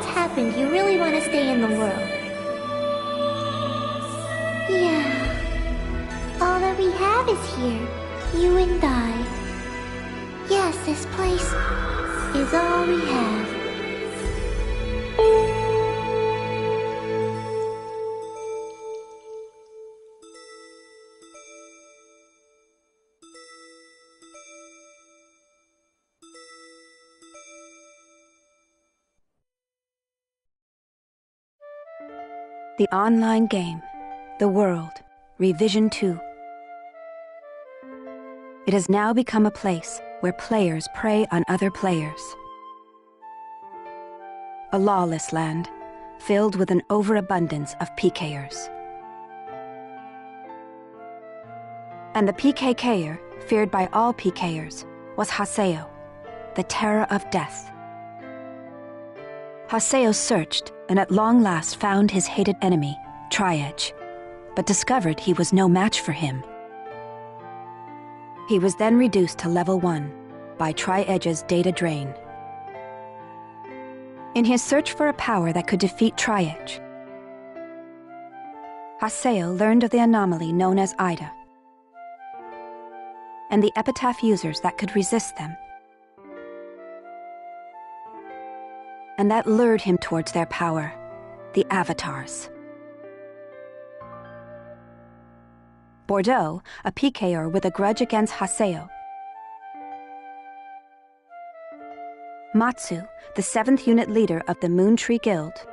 happened, you really want to stay in the world. Yeah. All that we have is here. You and I. Yes, this place is all we have. The online game, The World, Revision 2. It has now become a place where players prey on other players. A lawless land, filled with an overabundance of PKers. And the PKKer, feared by all PKers, was Haseo, the terror of death. Haseo searched, and at long last found his hated enemy, Tri-Edge, but discovered he was no match for him. He was then reduced to level 1 by Tri-Edge's data drain. In his search for a power that could defeat Tri-Edge, Haseo learned of the anomaly known as Ida, and the epitaph users that could resist them. And that lured him towards their power, the Avatars. Bordeaux, a PKer with a grudge against Haseo. Matsu, the 7th unit leader of the Moon Tree Guild.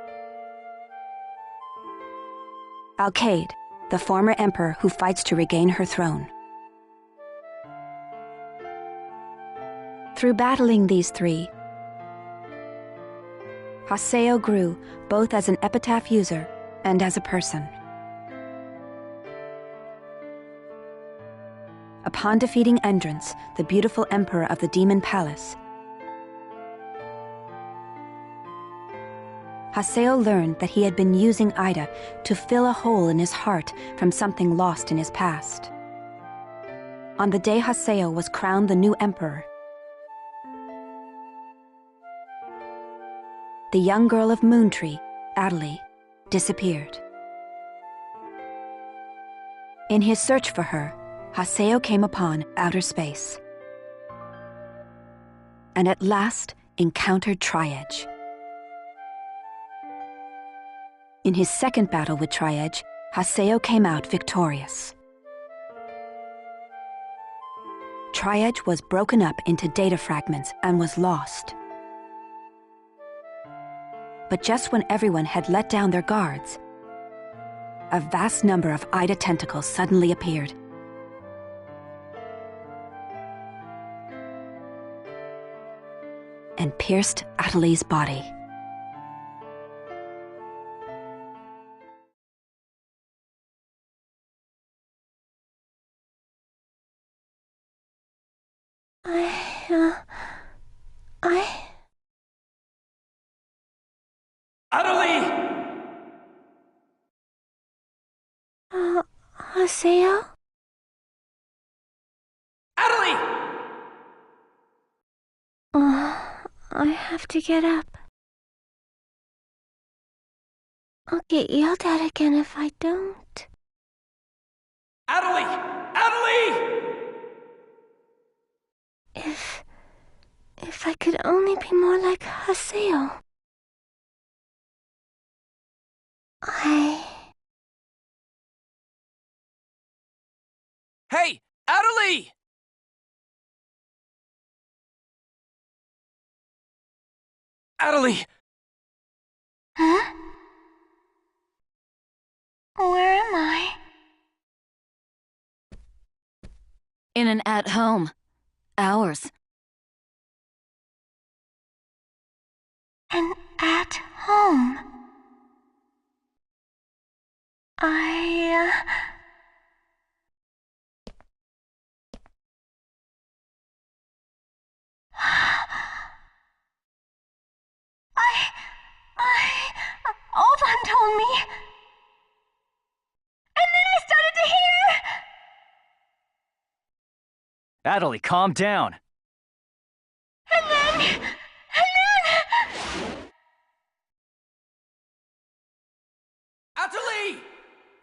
Alkaid, the former emperor who fights to regain her throne. Through battling these three, Haseo grew both as an epitaph user and as a person. Upon defeating Endrance, the beautiful emperor of the Demon Palace, Haseo learned that he had been using Ida to fill a hole in his heart from something lost in his past. On the day Haseo was crowned the new emperor, the young girl of Moontree, Adelie, disappeared. In his search for her, Haseo came upon outer space, and at last encountered Tri-Edge. In his second battle with Tri-Edge, Haseo came out victorious. Tri-Edge was broken up into data fragments and was lost. But just when everyone had let down their guards, a vast number of Ida tentacles suddenly appeared. And pierced Adelie's body. Adelie! Haseo? Adelie! I have to get up. I'll get yelled at again if I don't. Adelie! Adelie! If I could only be more like Haseo. Hey, Adelie! Adelie! Huh? Where am I? In an at-home. Ours. And at home. Oban told me. And then I started to hear. Adelie, calm down. And then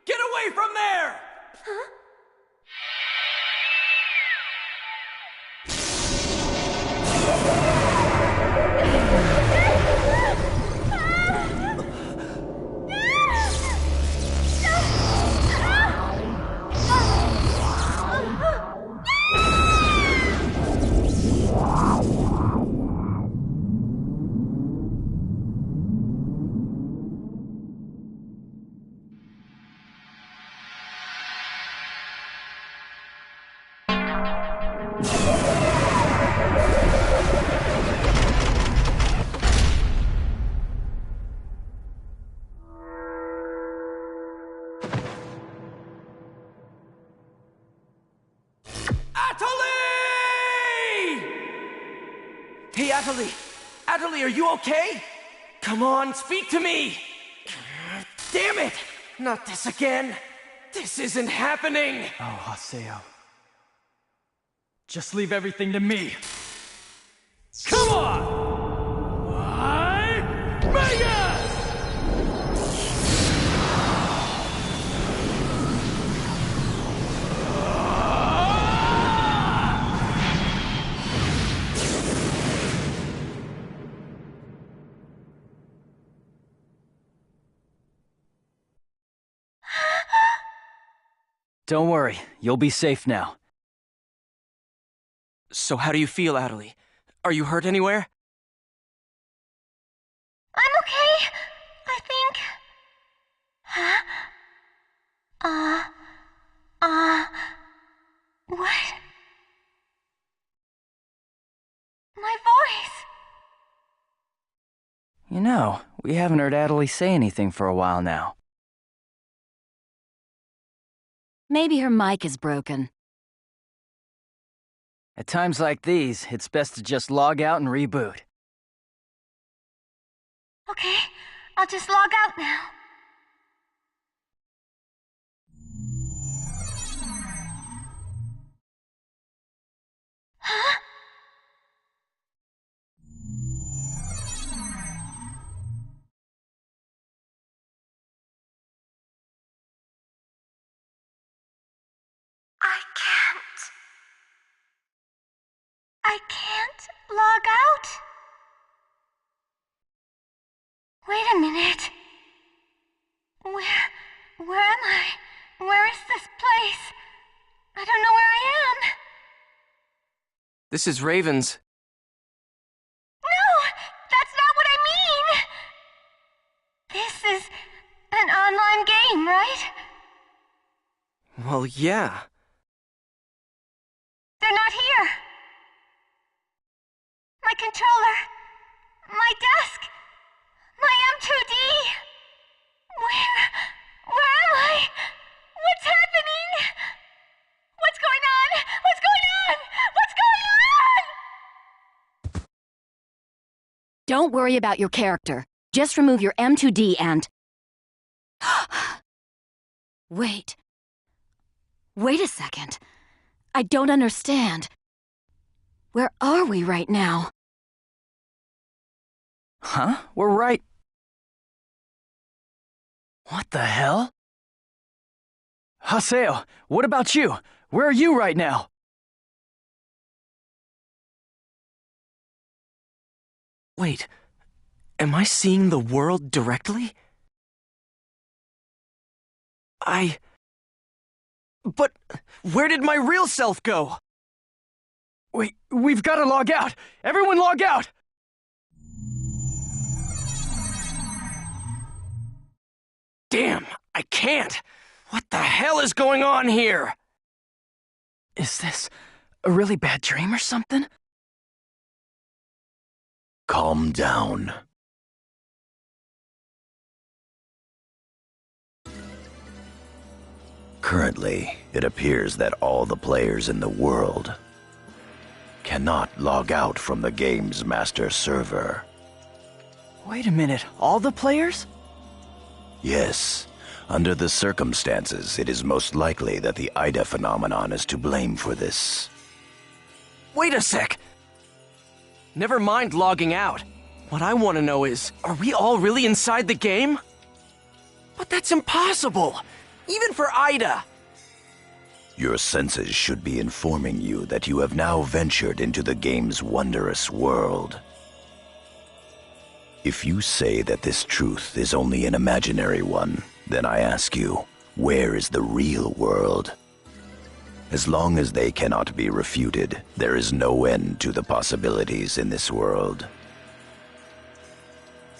Get away from there! Huh? Hey, Atali! Atali, are you okay? Come on, speak to me! Damn it! Not this again! This isn't happening! Oh, Haseo. Just leave everything to me. Come on! Why? Mega! Don't worry, you'll be safe now. So how do you feel, Atali? Are you hurt anywhere? I'm okay, I think. Huh? What? My voice! You know, we haven't heard Atali say anything for a while now. Maybe her mic is broken. At times like these, it's best to just log out and reboot. Okay, I'll just log out now. Huh? I can't log out? Wait a minute. Where am I? Where is this place? I don't know where I am. This is Raven's. No, that's not what I mean. This is an online game, right? Well, yeah. They're not here. My controller, my desk, my M2D. Where am I? What's happening? What's going on? What's going on? What's going on? Don't worry about your character. Just remove your M2D and... Wait. Wait a second. I don't understand. Where are we right now? Huh? We're right... What the hell? Haseo, what about you? Where are you right now? Wait, am I seeing the world directly? But where did my real self go? Wait, we've got to log out! Everyone log out! Damn, I can't! What the hell is going on here? Is this a really bad dream or something? Calm down. Currently, it appears that all the players in the world cannot log out from the game's master server. Wait a minute, all the players? Yes, under the circumstances, it is most likely that the Ida phenomenon is to blame for this. Wait a sec! Never mind logging out. What I want to know is, are we all really inside the game? But that's impossible! Even for Ida! Your senses should be informing you that you have now ventured into the game's wondrous world. If you say that this truth is only an imaginary one, then I ask you, where is the real world? As long as they cannot be refuted, there is no end to the possibilities in this world.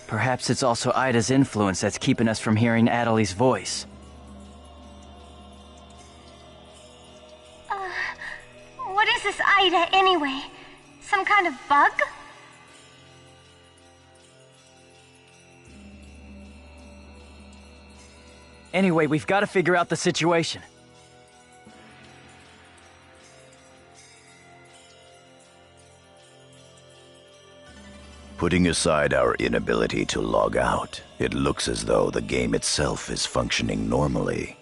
Perhaps it's also Ida's influence that's keeping us from hearing Adelie's voice. What is this Ida, anyway? Some kind of bug? Anyway, we've got to figure out the situation. Putting aside our inability to log out, it looks as though the game itself is functioning normally.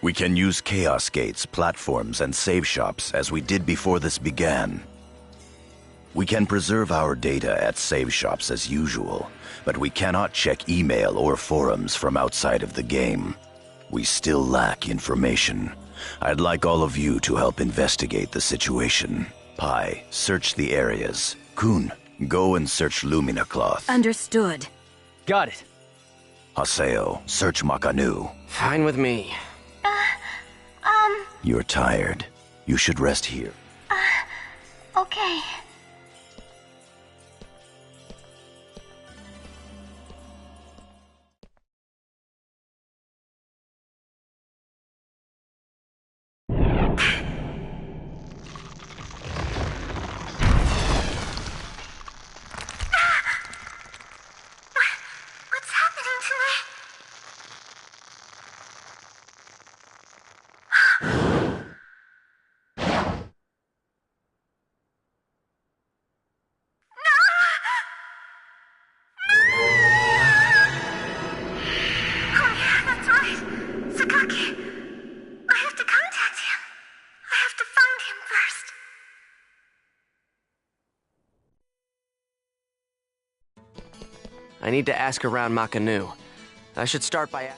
We can use chaos gates, platforms, and save shops as we did before this began. We can preserve our data at save shops as usual, but we cannot check email or forums from outside of the game. We still lack information. I'd like all of you to help investigate the situation. Pi, search the areas. Kun, go and search Lumina Cloth. Understood. Got it. Haseo, search Makanu. Fine with me. You're tired. You should rest here. Okay. What's happening to me? I need to ask around Makanu. I should start by...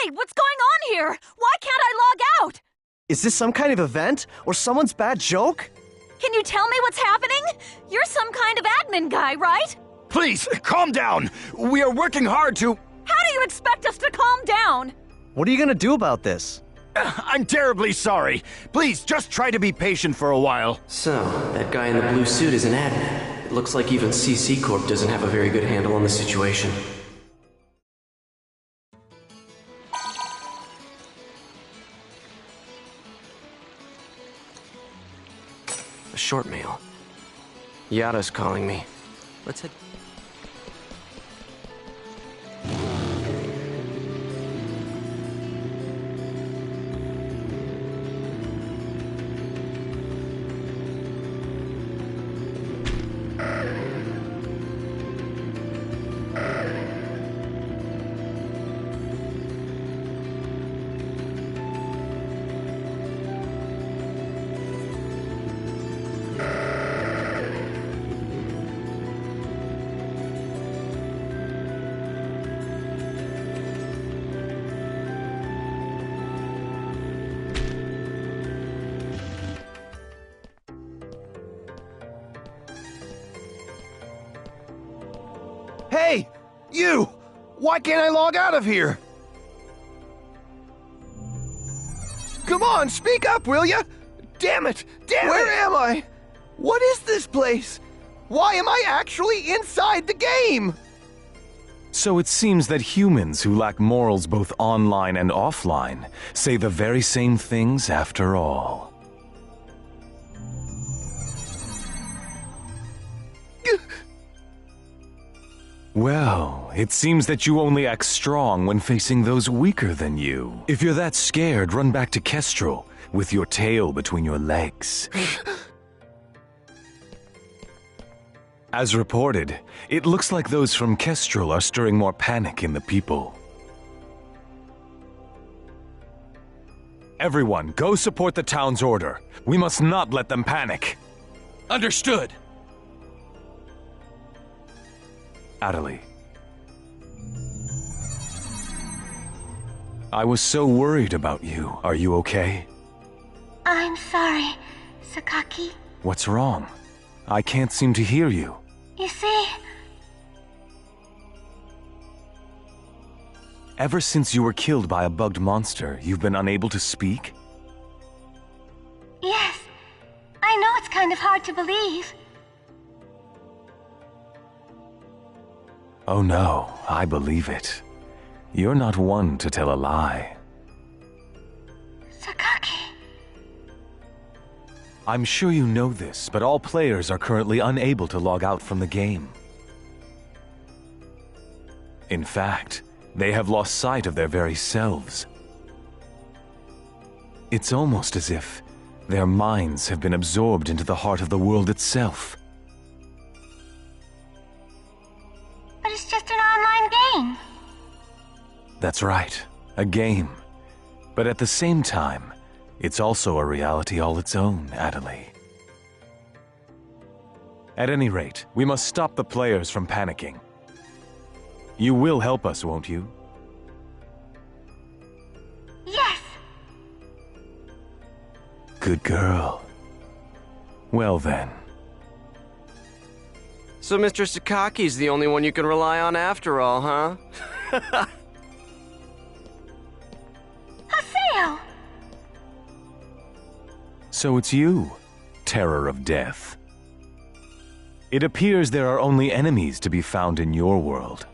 Wait, what's going on here? Why can't I log out? Is this some kind of event? Or someone's bad joke? Can you tell me what's happening? You're some kind of admin guy, right? Please, calm down. We are working hard to... How do you expect us to calm down? What are you gonna do about this? I'm terribly sorry. Please, just try to be patient for a while. So, that guy in the blue suit is an admin. It looks like even CC Corp doesn't have a very good handle on the situation. A short mail. Yada's calling me. Let's head... Hey! You! Why can't I log out of here? Come on, speak up, will ya? Damn it! Where am I? What is this place? Why am I actually inside the game? So it seems that humans who lack morals both online and offline say the very same things after all. Well, it seems that you only act strong when facing those weaker than you. If you're that scared, run back to Kestrel with your tail between your legs. As reported, it looks like those from Kestrel are stirring more panic in the people. Everyone, go support the town's order. We must not let them panic. Understood. Adelie. I was so worried about you. Are you okay? I'm sorry, Sakaki. What's wrong? I can't seem to hear you. You see, Ever since you were killed by a bugged monster, you've been unable to speak? yes, I know it's kind of hard to believe. Oh no, I believe it. You're not one to tell a lie. Sakaki. I'm sure you know this, but all players are currently unable to log out from the game. In fact, they have lost sight of their very selves. It's almost as if their minds have been absorbed into the heart of the world itself. But it's just an online game. That's right, a game. But at the same time, it's also a reality all its own, Adelie. At any rate, we must stop the players from panicking. You will help us, won't you? Yes. Good girl. Well then. So Mr. Sakaki's the only one you can rely on after all, huh? Haseo! So it's you, Terror of Death. It appears there are only enemies to be found in your world.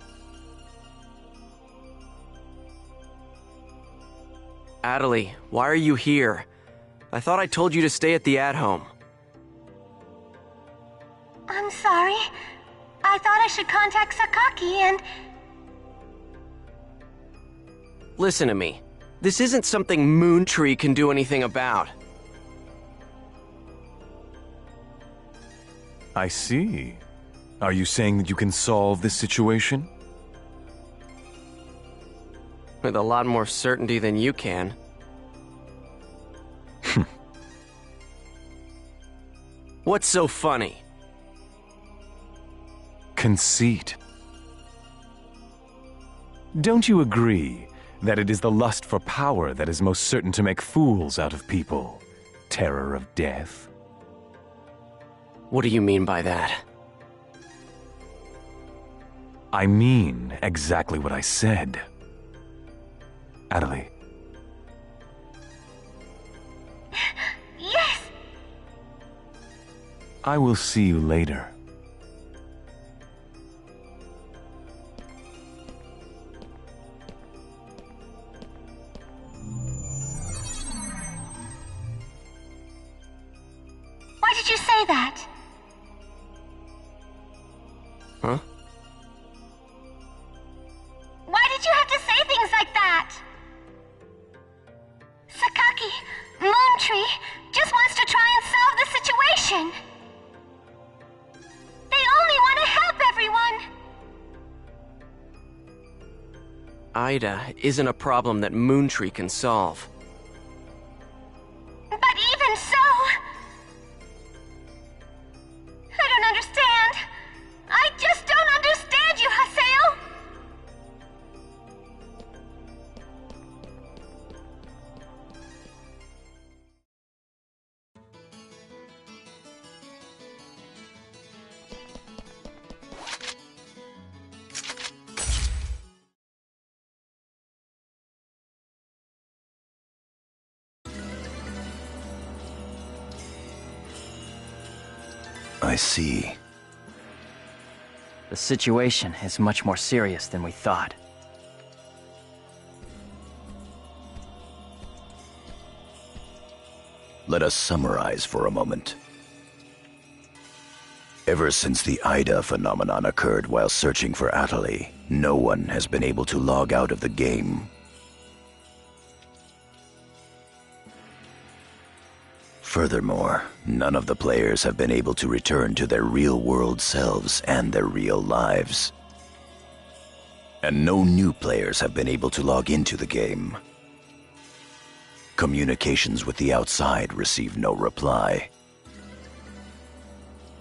Adelie, why are you here? I thought I told you to stay at the at-home. I'm sorry. I thought I should contact Sakaki and... Listen to me. This isn't something Moontree can do anything about. I see. Are you saying that you can solve this situation? With a lot more certainty than you can. What's so funny? Conceit. Don't you agree That it is the lust for power that is most certain to make fools out of people. Terror of death. What do you mean by that? I mean exactly what I said. Adelie. Yes! I will see you later. Why did you say that? Huh? Why did you have to say things like that? Sakaki, Moontree, just wants to try and solve the situation. They only want to help everyone. Ida isn't a problem that Moontree can solve. But even so... I don't understand. I just don't understand you, Haseo. I see. The situation is much more serious than we thought. Let us summarize for a moment. Ever since the Ida phenomenon occurred while searching for Adelie, no one has been able to log out of the game. Furthermore, none of the players have been able to return to their real-world selves and their real lives. And no new players have been able to log into the game. Communications with the outside receive no reply.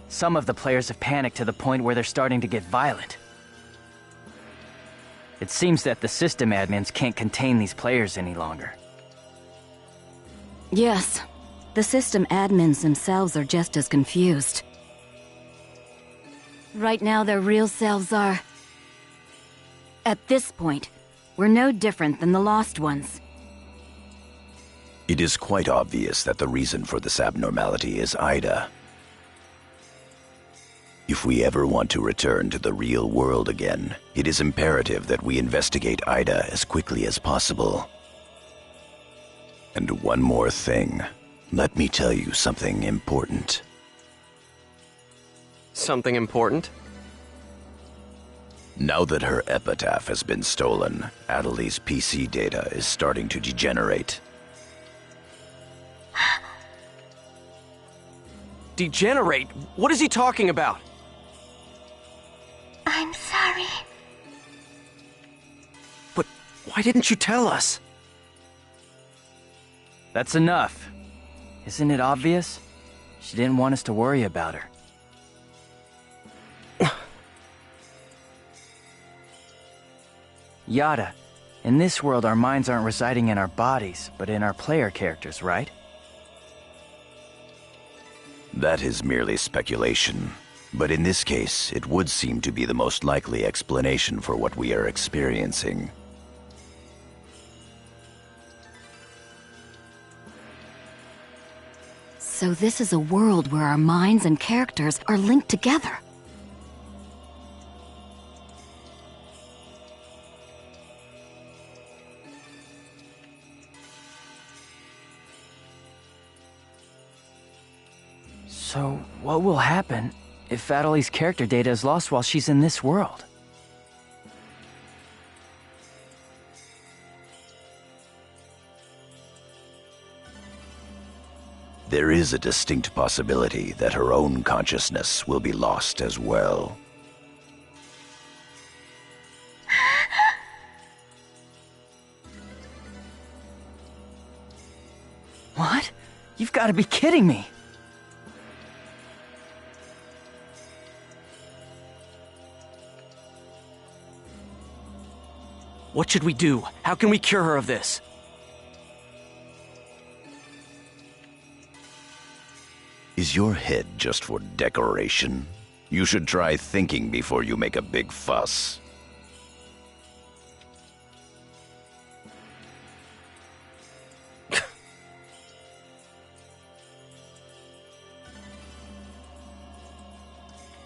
Some of the players have panicked to the point where they're starting to get violent. It seems that the system admins can't contain these players any longer. Yes, the system admins themselves are just as confused. Right now, their real selves are... At this point, we're no different than the lost ones. It is quite obvious that the reason for this abnormality is Ida. If we ever want to return to the real world again, it is imperative that we investigate Ida as quickly as possible. And one more thing. Let me tell you something important. Something important? Now that her epitaph has been stolen, Adelie's PC data is starting to degenerate. Degenerate? What is he talking about? I'm sorry. But why didn't you tell us? That's enough. Isn't it obvious? She didn't want us to worry about her. Yada, in this world our minds aren't residing in our bodies, but in our player characters, right? That is merely speculation. But in this case, it would seem to be the most likely explanation for what we are experiencing. So this is a world where our minds and characters are linked together. So, what will happen if Adelie's character data is lost while she's in this world? There is a distinct possibility that her own consciousness will be lost as well. What? You've got to be kidding me! What should we do? How can we cure her of this? Is your head just for decoration? You should try thinking before you make a big fuss.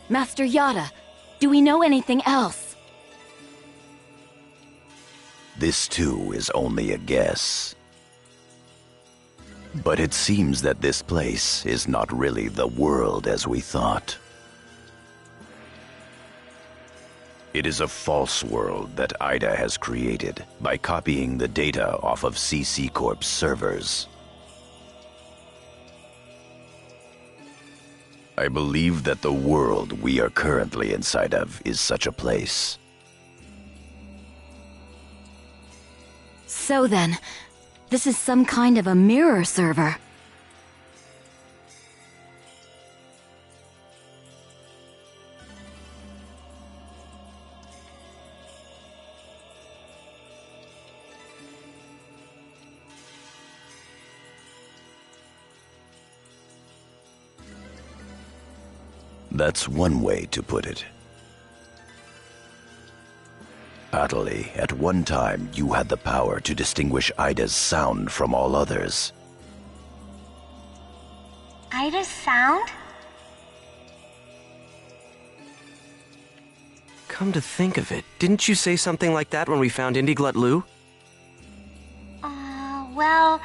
Master Yada, do we know anything else? This too is only a guess. But it seems that this place is not really the world as we thought. It is a false world that Ida has created by copying the data off of CC Corp's servers. I believe that the world we are currently inside of is such a place. So then, this is some kind of a mirror server. That's one way to put it. Atali, at one time you had the power to distinguish Ida's sound from all others. Ida's sound? Come to think of it, didn't you say something like that when we found Indiglut Lu? Well...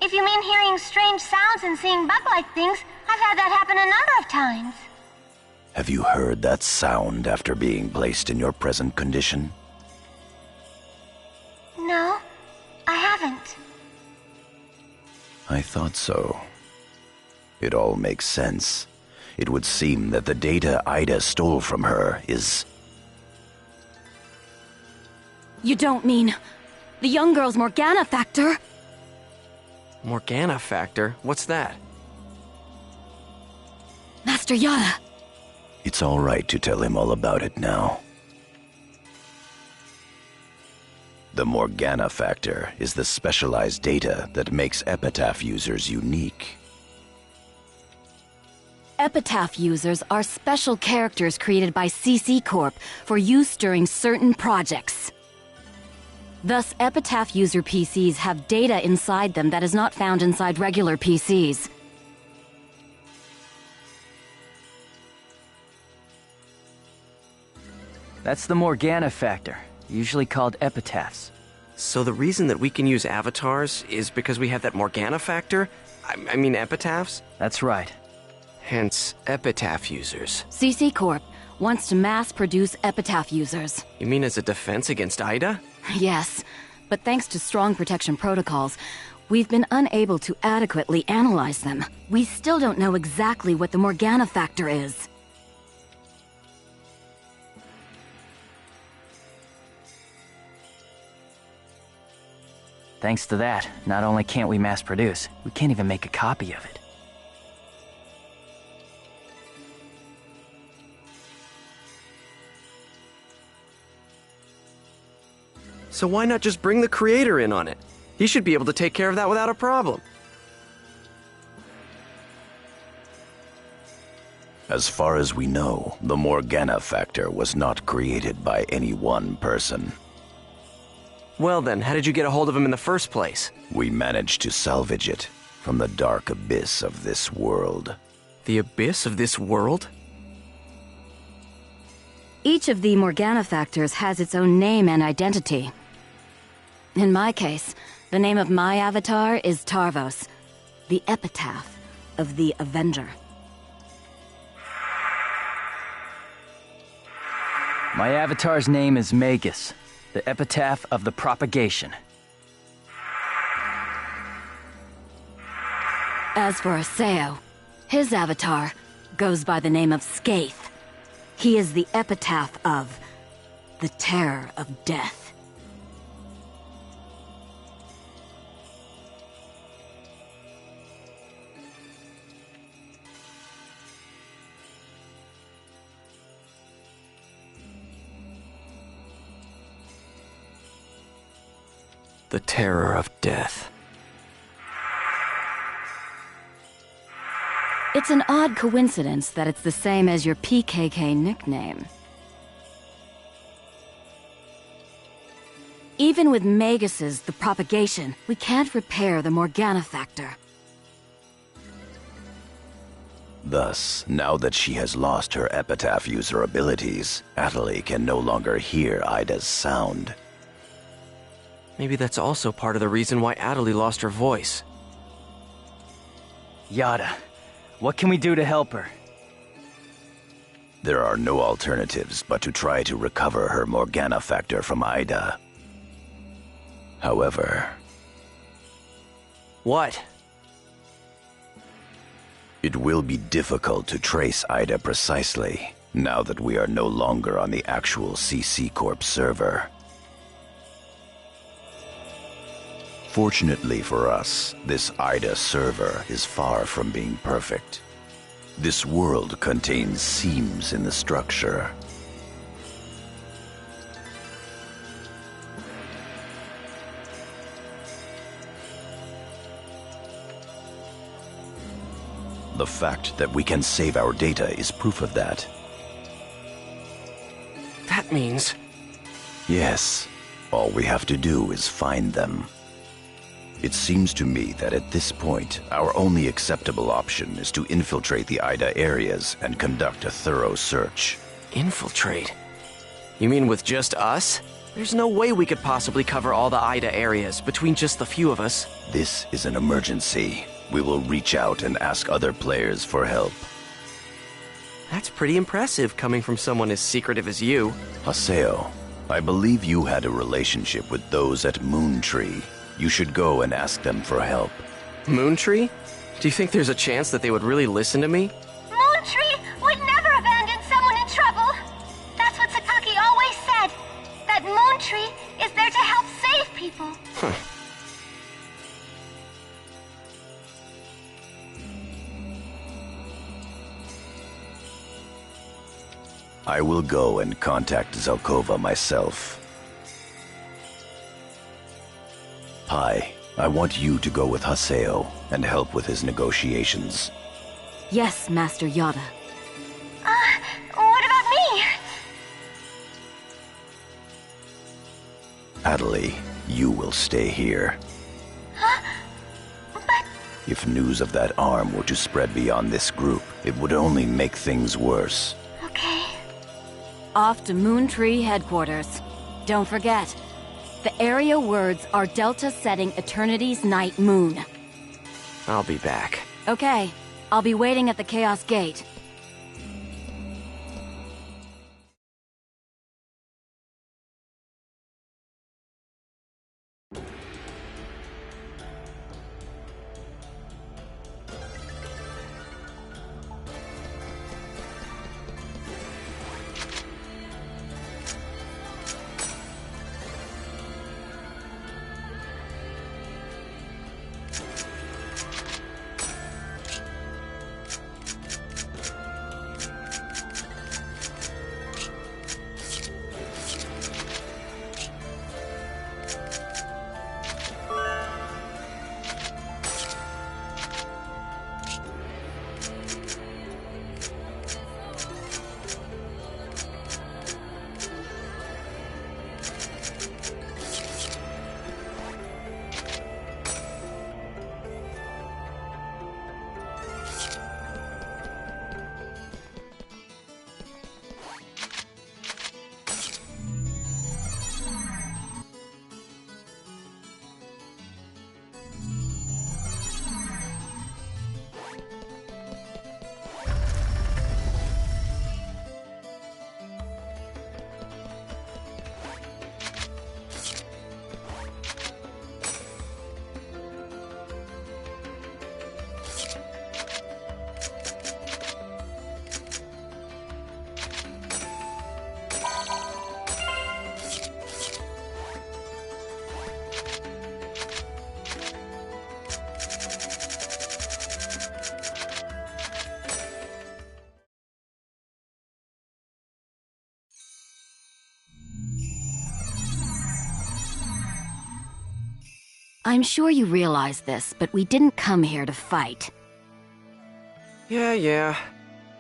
If you mean hearing strange sounds and seeing bug-like things, I've had that happen a number of times. Have you heard that sound after being placed in your present condition? No, I haven't. I thought so. It all makes sense. It would seem that the data Ida stole from her is... You don't mean the young girl's Morgana factor? Morgana factor? What's that? Master Yada. It's all right to tell him all about it now. The Morgana factor is the specialized data that makes Epitaph users unique. Epitaph users are special characters created by CC Corp for use during certain projects. Thus, Epitaph user PCs have data inside them that is not found inside regular PCs. That's the Morgana factor, usually called epitaphs. So the reason that we can use avatars is because we have that Morgana factor? I mean epitaphs? That's right. Hence, epitaph users. CC Corp wants to mass-produce Epitaph users. You mean as a defense against Ida? Yes, but thanks to strong protection protocols, we've been unable to adequately analyze them. We still don't know exactly what the Morgana factor is. Thanks to that, not only can't we mass produce, we can't even make a copy of it. So why not just bring the creator in on it? He should be able to take care of that without a problem. As far as we know, the Morgana factor was not created by any one person. Well then, how did you get a hold of him in the first place? We managed to salvage it from the dark abyss of this world. The abyss of this world? Each of the Morgana factors has its own name and identity. In my case, the name of my avatar is Tarvos, the epitaph of the Avenger. My avatar's name is Magus, the epitaph of the propagation. As for Aseo, his avatar goes by the name of Skaith. He is the epitaph of the terror of death. The terror of death. It's an odd coincidence that it's the same as your PKK nickname. Even with Magus's, the propagation, we can't repair the Morgana factor. Thus, now that she has lost her epitaph user abilities, Atali can no longer hear Ida's sound. Maybe that's also part of the reason why Atali lost her voice. Yada, what can we do to help her? There are no alternatives but to try to recover her Morgana factor from Ida. However... What? It will be difficult to trace Ida precisely, now that we are no longer on the actual CC Corp server. Fortunately for us, this Ida server is far from being perfect. This world contains seams in the structure. The fact that we can save our data is proof of that. That means... Yes, all we have to do is find them. It seems to me that at this point, our only acceptable option is to infiltrate the Ida areas and conduct a thorough search. Infiltrate? You mean with just us? There's no way we could possibly cover all the Ida areas between just the few of us. This is an emergency. We will reach out and ask other players for help. That's pretty impressive coming from someone as secretive as you. Haseo, I believe you had a relationship with those at Moontree. You should go and ask them for help. Moontree? Do you think there's a chance that they would really listen to me? Moontree would never abandon someone in trouble. That's what Sakaki always said. That Moontree is there to help save people. I will go and contact Zelkova myself. Pai, I want you to go with Haseo and help with his negotiations. Yes, Master Yada. What about me? Atali, you will stay here. Huh? But... If news of that arm were to spread beyond this group, it would only make things worse. Okay. Off to Moontree headquarters. Don't forget, the area words are Delta setting Eternity's night moon. I'll be back. Okay, I'll be waiting at the Chaos Gate. I'm sure you realize this, but we didn't come here to fight. Yeah.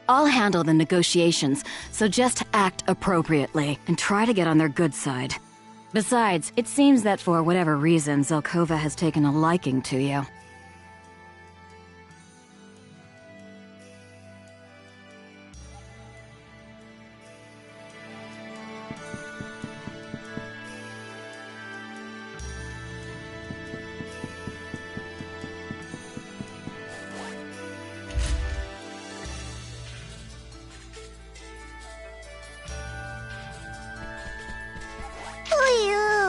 I'll handle the negotiations, so just act appropriately and try to get on their good side. Besides, it seems that for whatever reason, Zelkova has taken a liking to you. Ew.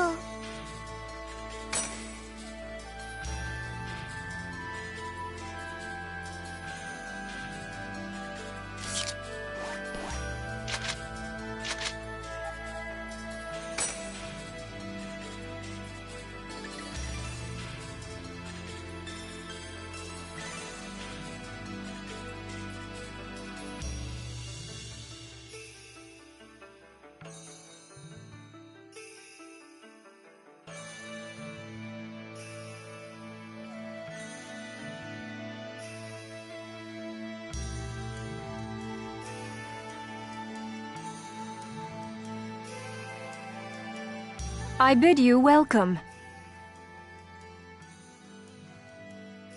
I bid you welcome.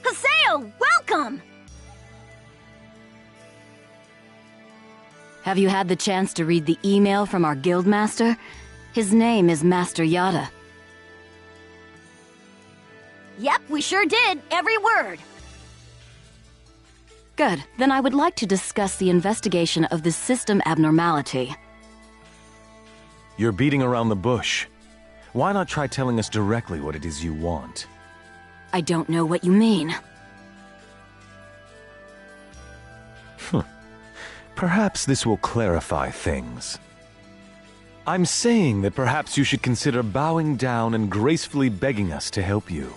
Haseo, welcome! Have you had the chance to read the email from our guildmaster? His name is Master Yada. Yep, we sure did. Every word. Good. Then I would like to discuss the investigation of this system abnormality. You're beating around the bush. Why not try telling us directly what it is you want? I don't know what you mean. Perhaps this will clarify things. I'm saying that perhaps you should consider bowing down and gracefully begging us to help you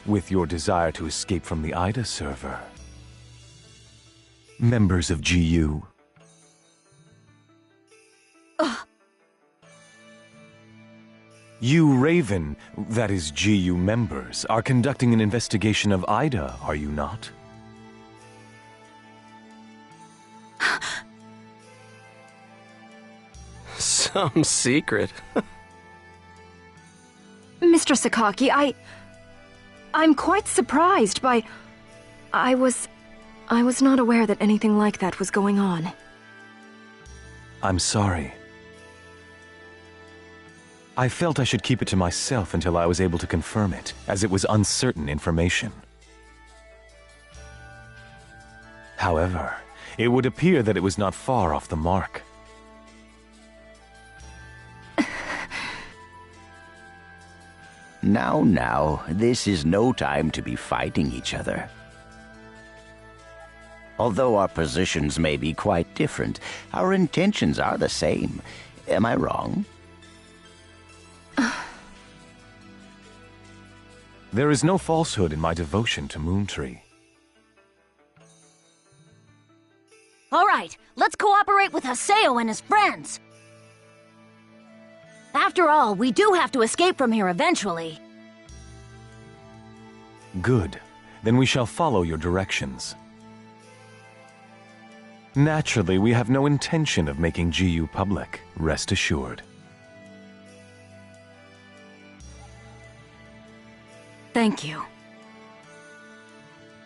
with your desire to escape from the Ida server. Members of GU. You Raven, that is GU members, are conducting an investigation of Ida, are you not? Some secret. Mr. Sakaki, I'm quite surprised by... I was not aware that anything like that was going on. I'm sorry. I felt I should keep it to myself until I was able to confirm it, as it was uncertain information. However, it would appear that it was not far off the mark. Now, this is no time to be fighting each other. Although our positions may be quite different, our intentions are the same. Am I wrong? There is no falsehood in my devotion to Moontree. All right, let's cooperate with Haseo and his friends. After all, we do have to escape from here eventually. Good. Then we shall follow your directions. Naturally, we have no intention of making GU public, rest assured. Thank you.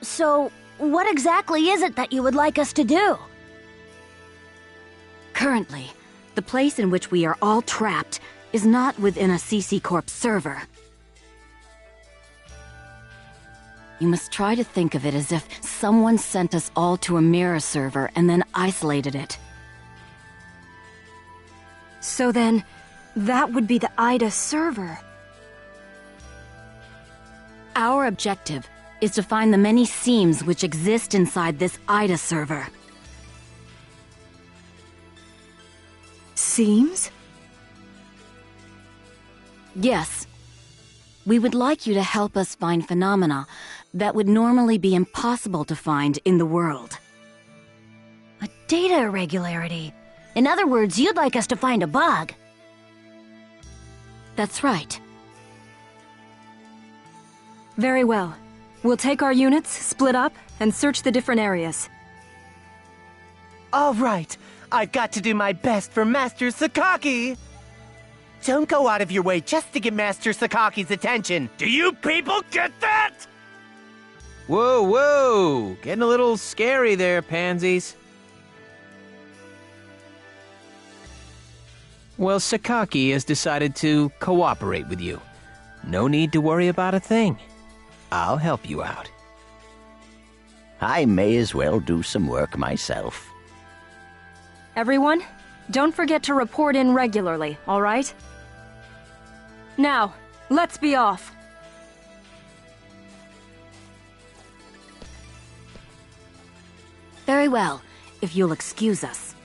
So, what exactly is it that you would like us to do? Currently, the place in which we are all trapped is not within a CC Corp server. You must try to think of it as if someone sent us all to a mirror server and then isolated it. So then, that would be the Ida server. Our objective is to find the many seams which exist inside this Ida server. Seams? Yes. We would like you to help us find phenomena that would normally be impossible to find in the world. A data irregularity. In other words, you'd like us to find a bug. That's right. Very well. We'll take our units, split up, and search the different areas. All right. I've got to do my best for Master Sakaki. Don't go out of your way just to get Master Sakaki's attention. Do you people get that? Whoa, whoa! Getting a little scary there, pansies. Well, Sakaki has decided to cooperate with you. No need to worry about a thing. I'll help you out. I may as well do some work myself. Everyone, don't forget to report in regularly, all right? Now, let's be off. Very well, if you'll excuse us.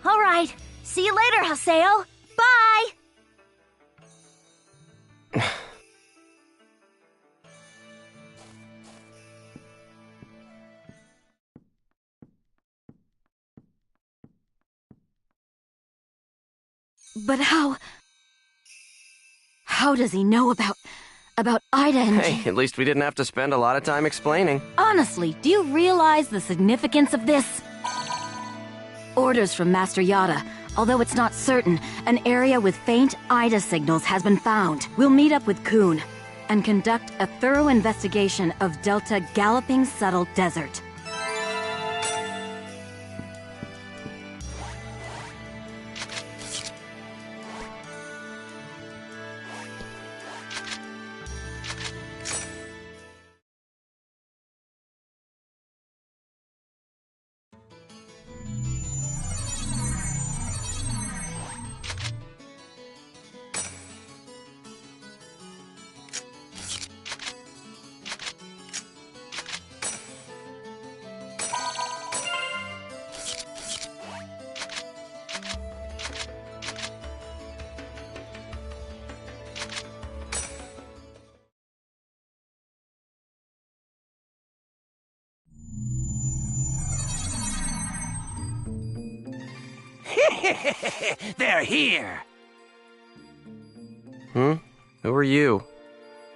All right. See you later, Haseo. Bye! But how does he know about Ida and... Hey, at least we didn't have to spend a lot of time explaining. Honestly, do you realize the significance of this? Orders from Master Yada. Although it's not certain, an area with faint Ida signals has been found. We'll meet up with Kun and conduct a thorough investigation of Delta Galloping Subtle Desert. They're here! Who are you?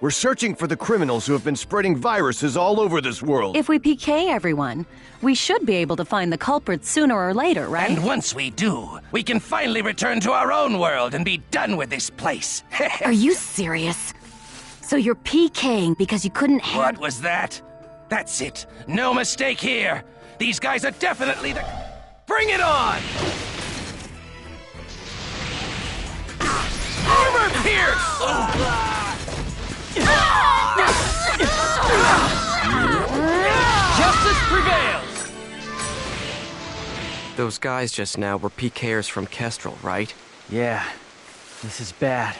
We're searching for the criminals who have been spreading viruses all over this world. If we PK everyone, we should be able to find the culprits sooner or later, right? And once we do, we can finally return to our own world and be done with this place. Are you serious? So you're PKing because you couldn't What was that? That's it. No mistake here. These guys are definitely the... Bring it on! Armor pierce! Justice prevails! Those guys just now were PKers from Kestrel, right? Yeah, this is bad.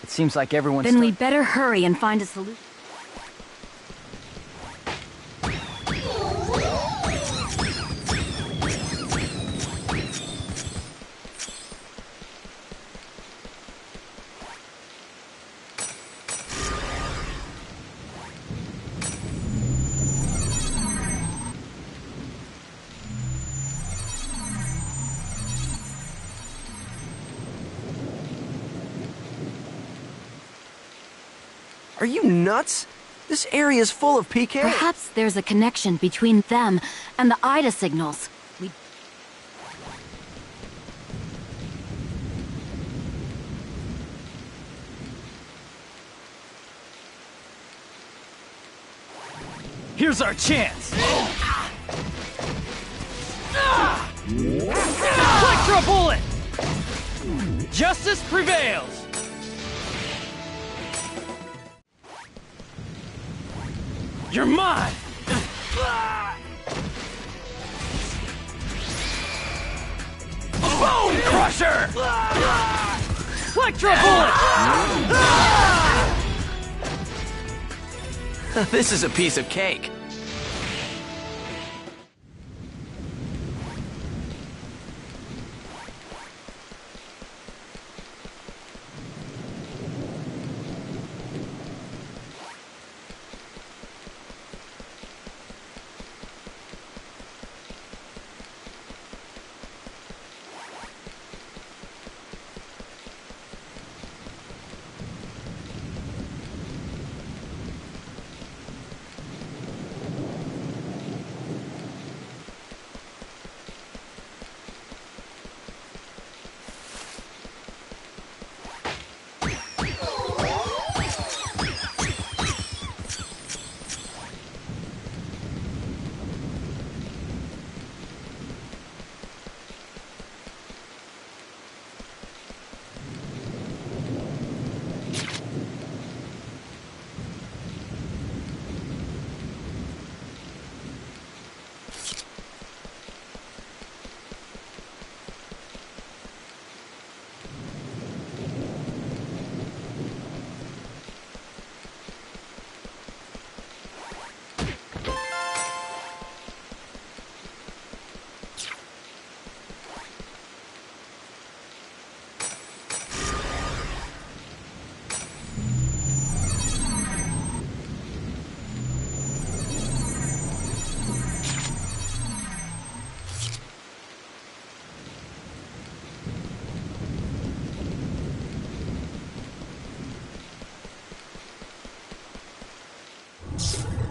It seems like everyone's... Then we'd better hurry and find a solution. Are you nuts? This area is full of PK. Perhaps there's a connection between them and the Ida signals. Here's our chance! Electro bullet! Justice prevails! You're mine! Bone crusher! Electro bullet! This is a piece of cake.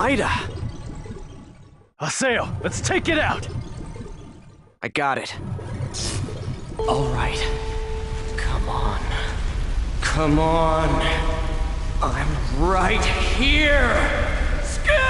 Ida! Haseo, let's take it out! I got it. All right. Come on. Come on. I'm right here! Skate!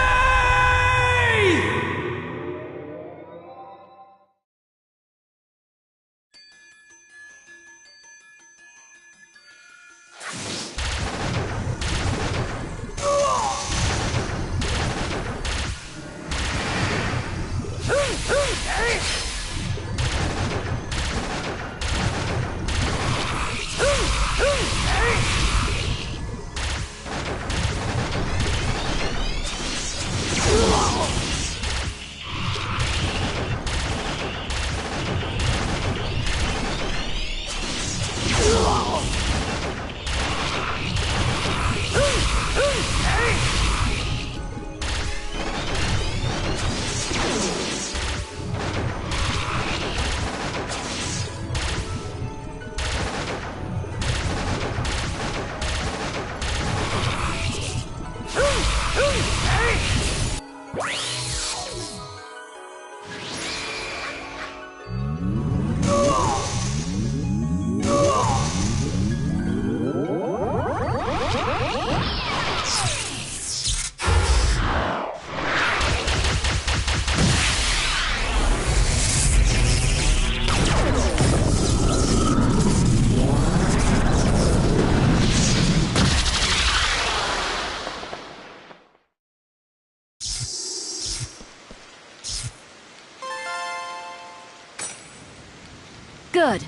Good.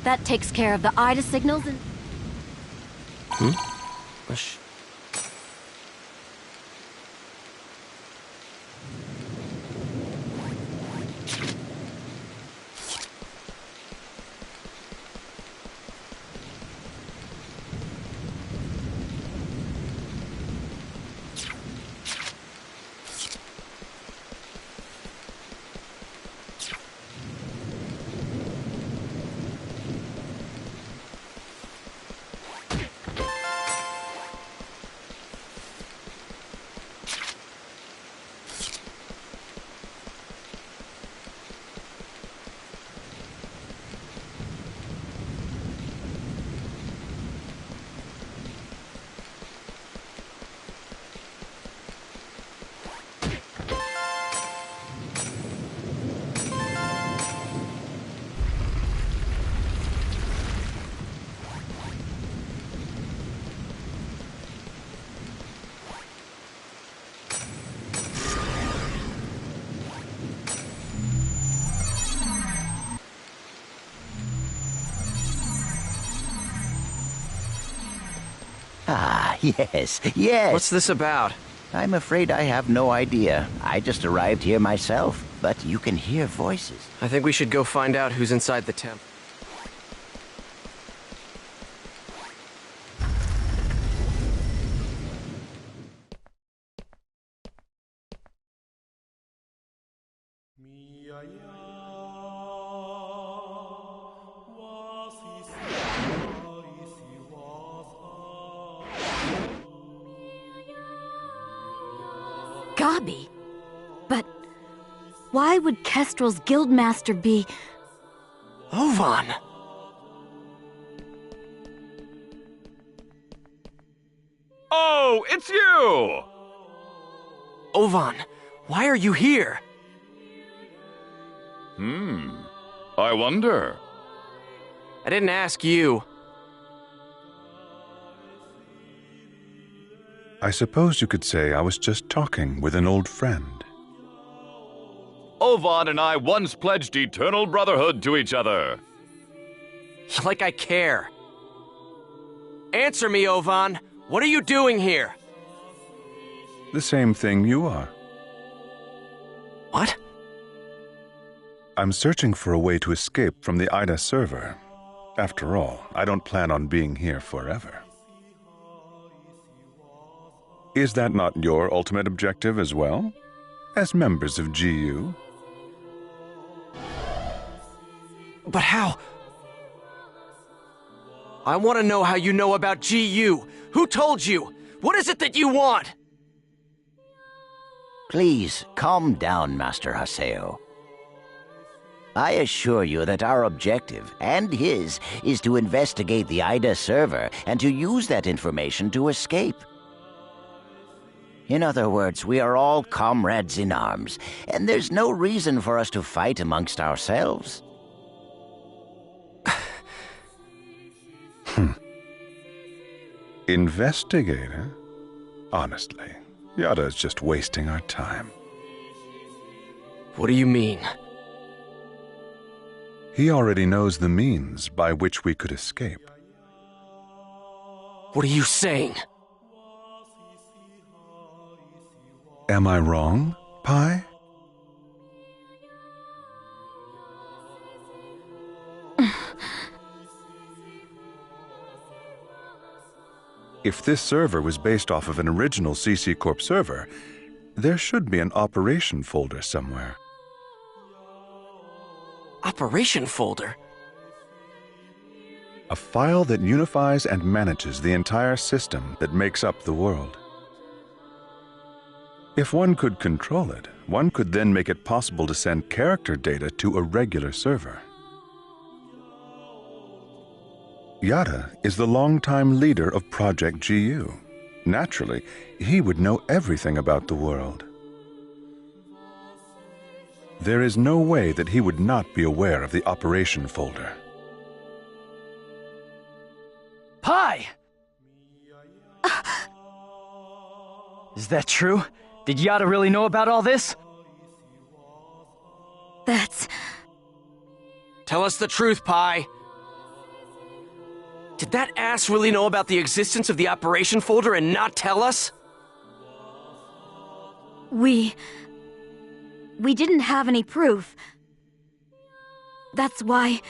That takes care of the Ida signals and... Ah, yes, yes. What's this about? I'm afraid I have no idea. I just arrived here myself, but you can hear voices. I think we should go find out who's inside the temple. Gabi? But why would Kestrel's guildmaster be... Ovan! Oh, it's you! Ovan, why are you here? I wonder. I didn't ask you. I suppose you could say I was just talking with an old friend. Ovan and I once pledged eternal brotherhood to each other. Like I care. Answer me, Ovan. What are you doing here? The same thing you are. What? I'm searching for a way to escape from the Ida server. After all, I don't plan on being here forever. Is that not your ultimate objective as well? As members of GU? But how? I want to know how you know about GU. Who told you? What is it that you want? Please, calm down, Master Haseo. I assure you that our objective, and his, is to investigate the IDA server and to use that information to escape. In other words, we are all comrades in arms, and there's no reason for us to fight amongst ourselves. Investigator? Honestly, Yada's just wasting our time. What do you mean? He already knows the means by which we could escape. What are you saying? Am I wrong, Pi? If this server was based off of an original CC Corp server, there should be an operation folder somewhere. Operation folder? A file that unifies and manages the entire system that makes up the world. If one could control it, one could then make it possible to send character data to a regular server. Yada is the longtime leader of Project GU. Naturally, he would know everything about the world. There is no way that he would not be aware of the operation folder. Pi! Is that true? Did Yada really know about all this? That's... Tell us the truth, Pi. Did that ass really know about the existence of the operation folder and not tell us? We didn't have any proof. That's why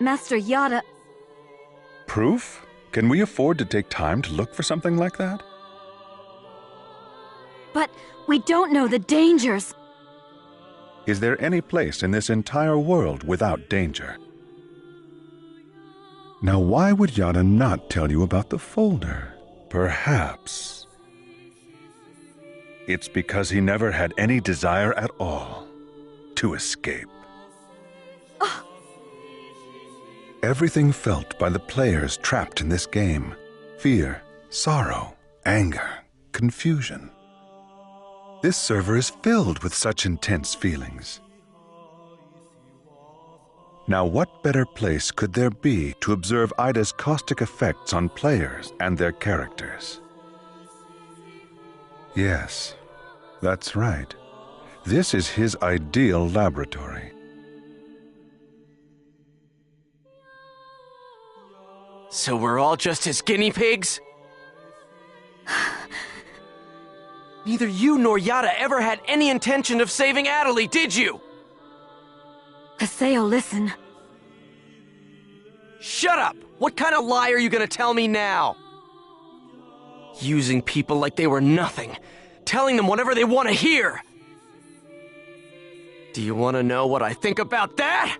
Master Yada... Proof? Can we afford to take time to look for something like that? But we don't know the dangers. Is there any place in this entire world without danger? Now, why would Yada not tell you about the folder? Perhaps it's because he never had any desire at all to escape. Everything felt by the players trapped in this game: fear, sorrow, anger, confusion. This server is filled with such intense feelings. Now, what better place could there be to observe Ida's caustic effects on players and their characters? Yes, that's right. This is his ideal laboratory. So we're all just his guinea pigs? Neither you nor Yada ever had any intention of saving Atali, did you? Haseo, listen. Shut up! What kind of lie are you gonna tell me now? Using people like they were nothing. Telling them whatever they want to hear. Do you want to know what I think about that?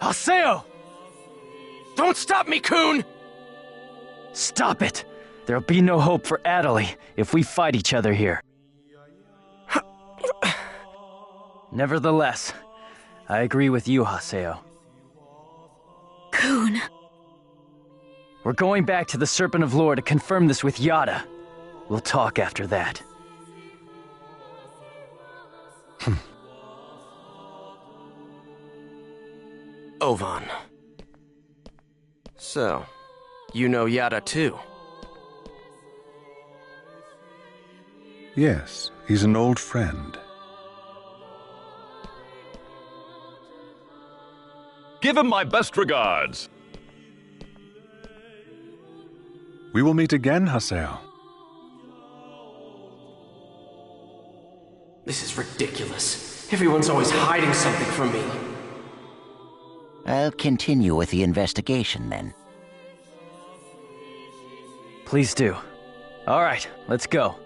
Haseo! Don't stop me, Coon! Stop it! There'll be no hope for Atali if we fight each other here. Nevertheless, I agree with you, Haseo. Coon. We're going back to the Serpent of Lore to confirm this with Yada. We'll talk after that. Ovan. So, you know Yada too? Yes, he's an old friend. Give him my best regards. We will meet again, Haseo. This is ridiculous. Everyone's always hiding something from me. I'll continue with the investigation then. Please do. All right, let's go.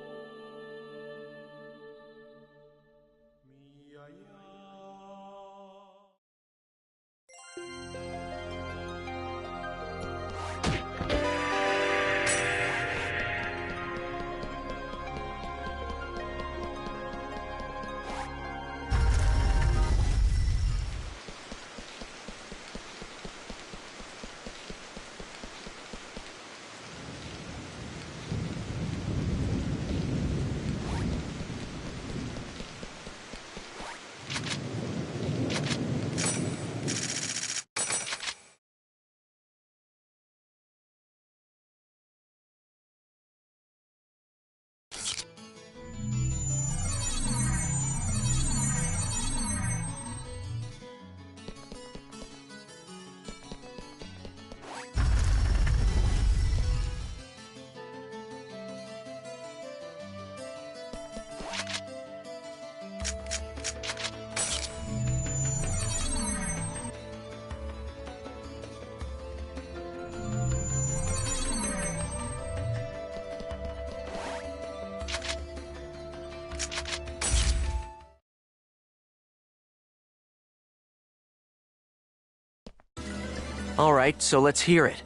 Alright, so let's hear it.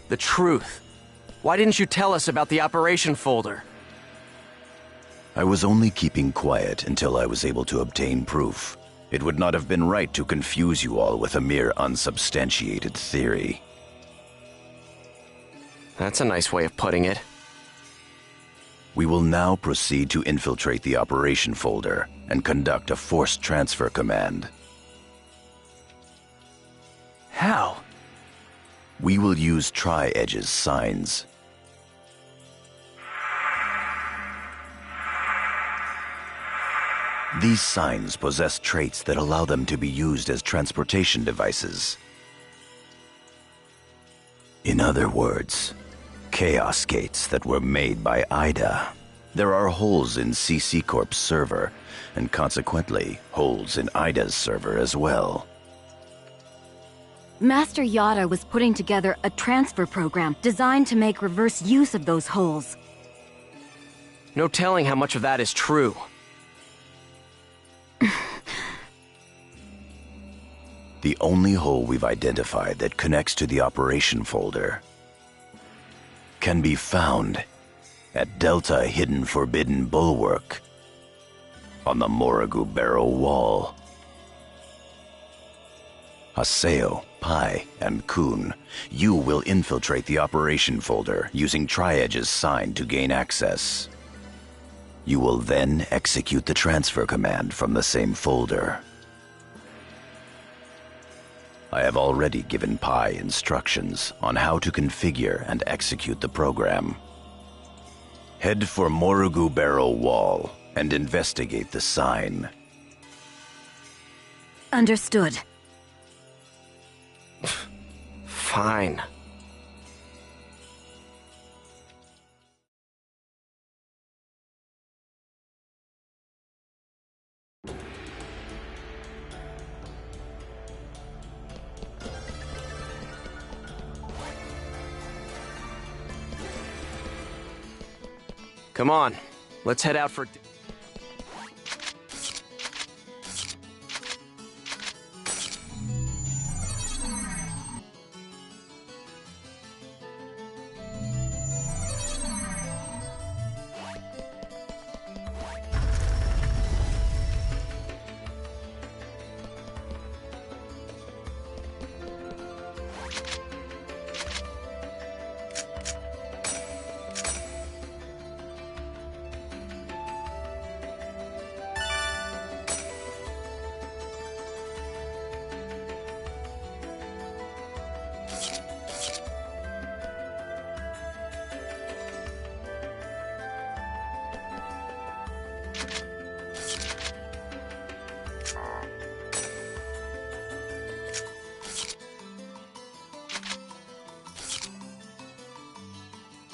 The truth. Why didn't you tell us about the operation folder? I was only keeping quiet until I was able to obtain proof. It would not have been right to confuse you all with a mere unsubstantiated theory. That's a nice way of putting it. We will now proceed to infiltrate the operation folder and conduct a forced transfer command. How? We will use Tri-Edge's signs. These signs possess traits that allow them to be used as transportation devices. In other words, Chaos Gates that were made by Ida. There are holes in CC Corp's server, and consequently, holes in Ida's server as well. Master Yada was putting together a transfer program designed to make reverse use of those holes. No telling how much of that is true. The only hole we've identified that connects to the operation folder can be found at Delta Hidden Forbidden Bulwark on the Morrigu Barrow Wall. Haseo, Pai, and Kun, you will infiltrate the operation folder using Tri-Edge's sign to gain access. You will then execute the transfer command from the same folder. I have already given Pai instructions on how to configure and execute the program. Head for Morrigu Barrow Wall and investigate the sign. Understood. Fine. Come on, let's head out for...